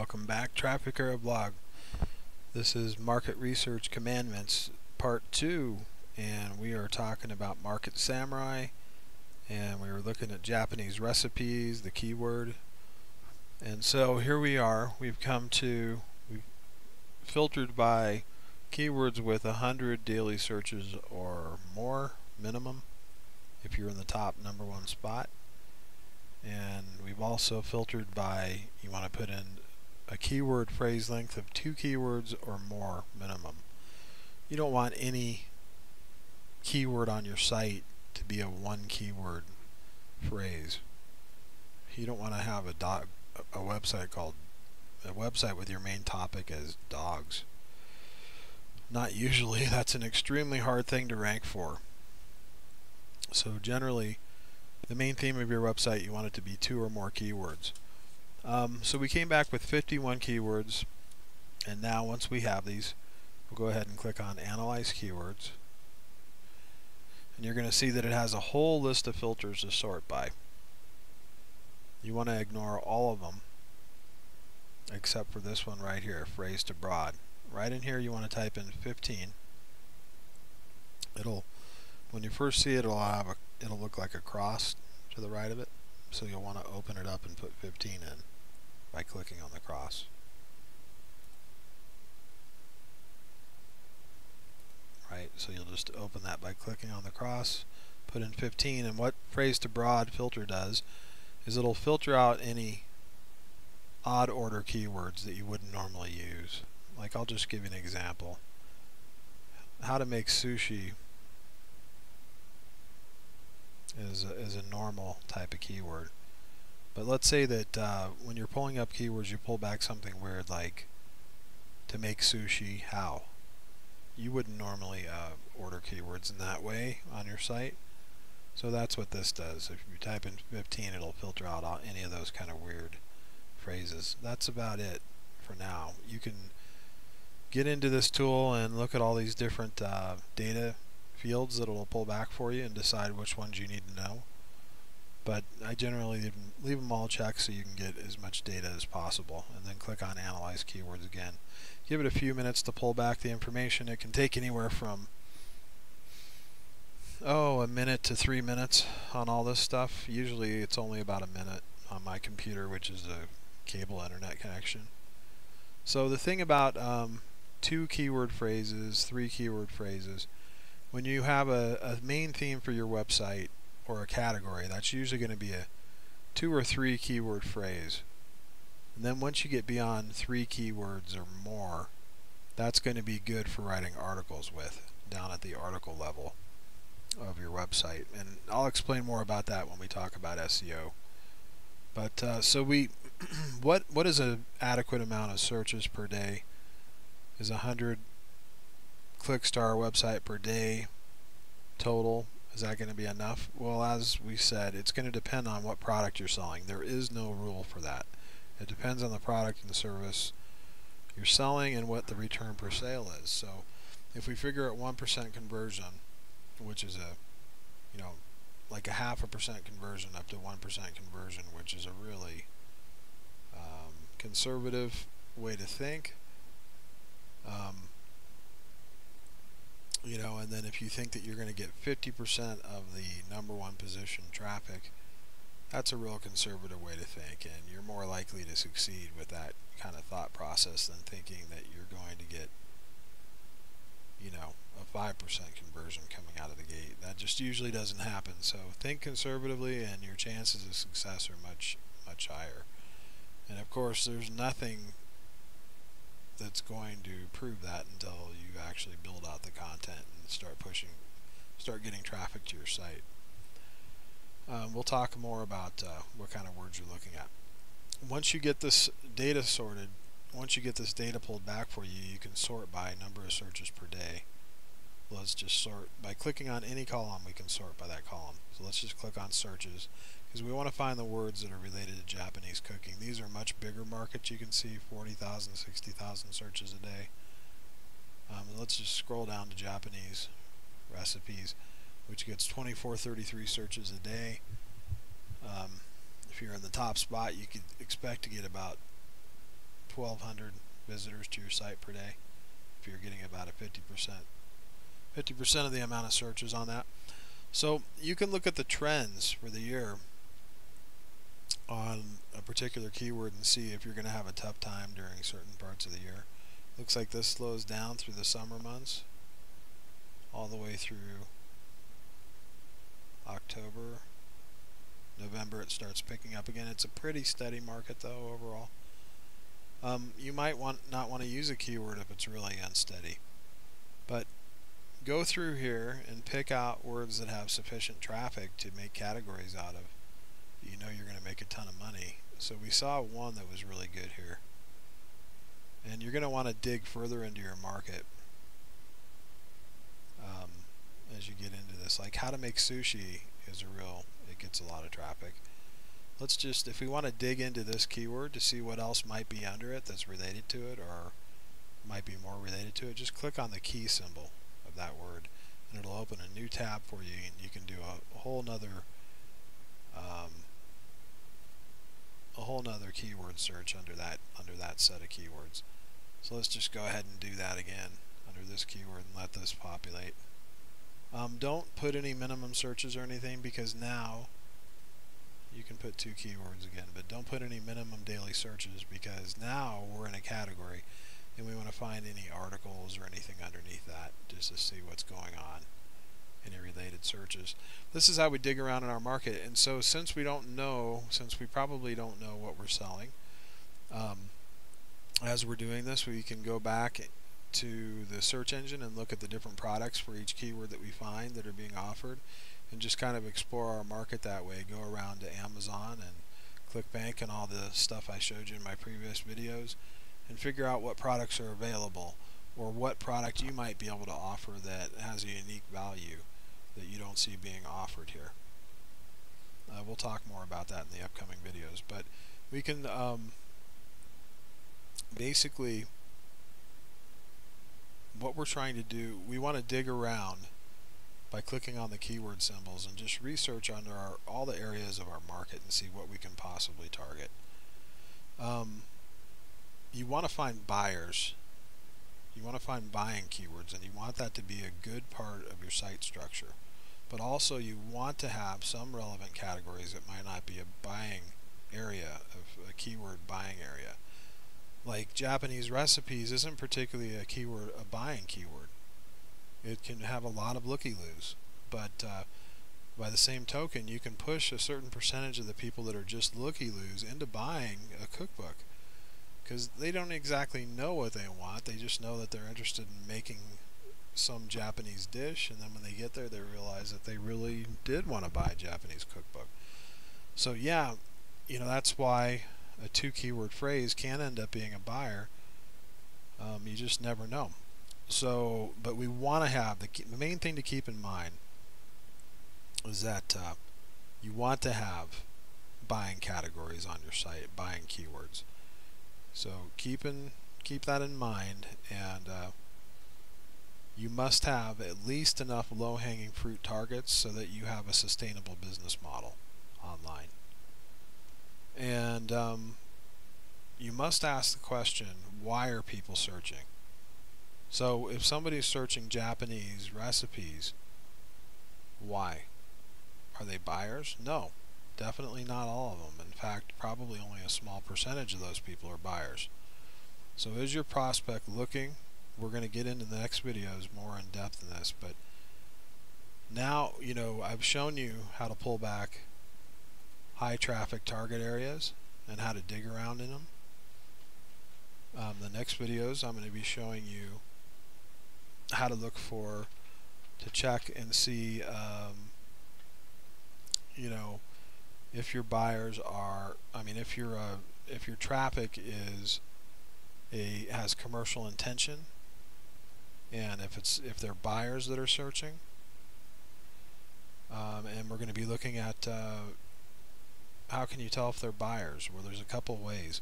Welcome back, Traffic Era Blog. This is Market Research Commandments Part 2, and we are talking about Market Samurai, and we were looking at Japanese recipes, the keyword. And so here we are. We've filtered by keywords with 100 daily searches or more minimum if you're in the top #1 spot. And we've also filtered by, you want to put in a keyword phrase length of 2 keywords or more minimum. You don't want any keyword on your site to be a 1 keyword phrase. You don't want to have a website with your main topic as dogs. Not usually. That's an extremely hard thing to rank for. So generally, the main theme of your website, you want it to be 2 or more keywords. So we came back with 51 keywords, and now once we have these, we'll go ahead and click on Analyze Keywords, and you're going to see that it has a whole list of filters to sort by. You want to ignore all of them except for this one right here, phrase to broad. Right in here you want to type in 15. When you first see it, it'll look like a cross to the right of it, so you'll want to open it up and put 15 in by clicking on the cross. Right, so you'll just open that by clicking on the cross, put in 15, and what phrase to broad filter does is it'll filter out any odd order keywords that you wouldn't normally use. Like, I'll just give you an example. How to make sushi is a normal type of keyword. But let's say that when you're pulling up keywords, you pull back something weird like to make sushi how. You wouldn't normally order keywords in that way on your site. So that's what this does. If you type in 15, it'll filter out any of those kind of weird phrases. That's about it for now. You can get into this tool and look at all these different data fields that it'll pull back for you and decide which ones you need to know. But I generally leave them all checked so you can get as much data as possible, and then click on Analyze Keywords again. Give it a few minutes to pull back the information. It can take anywhere from a minute to 3 minutes on all this stuff. Usually it's only about a minute on my computer, which is a cable internet connection. So the thing about 2 keyword phrases, 3 keyword phrases, when you have a main theme for your website or a category, that's usually going to be a 2 or 3 keyword phrase. And then once you get beyond 3 keywords or more, that's going to be good for writing articles with, down at the article level of your website. And I'll explain more about that when we talk about SEO. But so what is an adequate amount of searches per day? Is 100 clicks to our website per day total? Is that going to be enough? Well, as we said, it's going to depend on what product you're selling. There is no rule for that. It depends on the product and the service you're selling and what the return per sale is. So if we figure at 1% conversion, which is like a 0.5% conversion up to 1% conversion, which is a really conservative way to think. And then if you think that you're going to get 50% of the #1 position traffic, that's a real conservative way to think, and you're more likely to succeed with that kind of thought process than thinking that you're going to get a 5% conversion coming out of the gate. That just usually doesn't happen. So think conservatively, and your chances of success are much higher. And of course, there's nothing that's going to prove that until you actually build out the content and start getting traffic to your site. We'll talk more about what kind of words you're looking at. Once you get this data sorted, once you get this data pulled back for you, you can sort by number of searches per day. Let's just sort by clicking on any column. We can sort by that column. So let's just click on searches, because we want to find the words that are related to Japanese cooking. These are much bigger markets. You can see 40,000, 60,000 searches a day. Let's just scroll down to Japanese recipes, which gets 2433 searches a day. If you're in the top spot, you could expect to get about 1,200 visitors to your site per day if you're getting about a 50% of the amount of searches on that. So you can look at the trends for the year on a particular keyword and see if you're going to have a tough time during certain parts of the year. Looks like this slows down through the summer months all the way through October. November it starts picking up again. It's a pretty steady market though overall. You might not want to use a keyword if it's really unsteady, but go through here and pick out words that have sufficient traffic to make categories out of. You know you're going to make a ton of money. So we saw one that was really good here, and you're going to want to dig further into your market as you get into this. Like how to make sushi is it gets a lot of traffic. Let's just, if we want to dig into this keyword to see what else might be under it that's related to it or might be more related to it, just click on the key symbol of that word and it'll open a new tab for you, and you can do a whole nother keyword search under that set of keywords. So let's just go ahead and do that again under this keyword and let this populate. Don't put any minimum searches or anything, because now you can put 2 keywords again, but don't put any minimum daily searches because now we're in a category and we want to find any articles or anything underneath that just to see what's going on, any related searches. This is how we dig around in our market. And so since we probably don't know what we're selling, as we're doing this, we can go back to the search engine and look at the different products for each keyword that we find that are being offered, and just kind of explore our market that way. Go around to Amazon and ClickBank and all the stuff I showed you in my previous videos and figure out what products are available or what product you might be able to offer that has a unique value that you don't see being offered here. We'll talk more about that in the upcoming videos, but we can basically, what we're trying to do, we want to dig around by clicking on the keyword symbols and just research under all the areas of our market and see what we can possibly target. You want to find buyers. You want to find buying keywords, and you want that to be a good part of your site structure. But also you want to have some relevant categories that might not be a buying area, of a keyword buying area. Like Japanese recipes isn't particularly a buying keyword. It can have a lot of looky-loos, but by the same token, you can push a certain percentage of the people that are just looky-loos into buying a cookbook, because they don't exactly know what they want. They just know that they're interested in making some Japanese dish, and then when they get there, they realize that they really did want to buy a Japanese cookbook. So yeah, you know, that's why a 2 keyword phrase can end up being a buyer. You just never know. So, but we want to have the main thing to keep in mind is that you want to have buying categories on your site, buying keywords. So keep that in mind, and you must have at least enough low-hanging fruit targets so that you have a sustainable business model online. And you must ask the question, why are people searching? So if somebody's searching Japanese recipes, why? Are they buyers? No, definitely not all of them. In fact, probably only a small percentage of those people are buyers. So is your prospect looking? We're going to get into the next videos more in depth in this, but now, you know, I've shown you how to pull back high traffic target areas and how to dig around in them. The next videos I'm going to be showing you how to look to check and see you know, if your buyers are, if your traffic has commercial intention, and if they're buyers that are searching, and we're going to be looking at how can you tell if they're buyers? Well, there's a couple ways.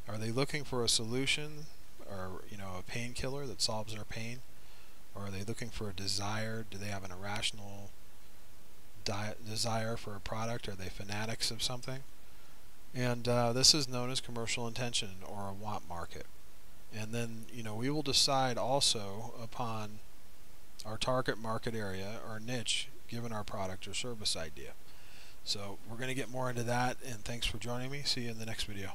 Are they looking for a solution, or a painkiller that solves their pain? Or are they looking for a desire? Do they have an irrational desire for a product? Are they fanatics of something? And this is known as commercial intention or a want market. And then, we will decide also upon our target market area or niche given our product or service idea. So we're going to get more into that, and thanks for joining me. See you in the next video.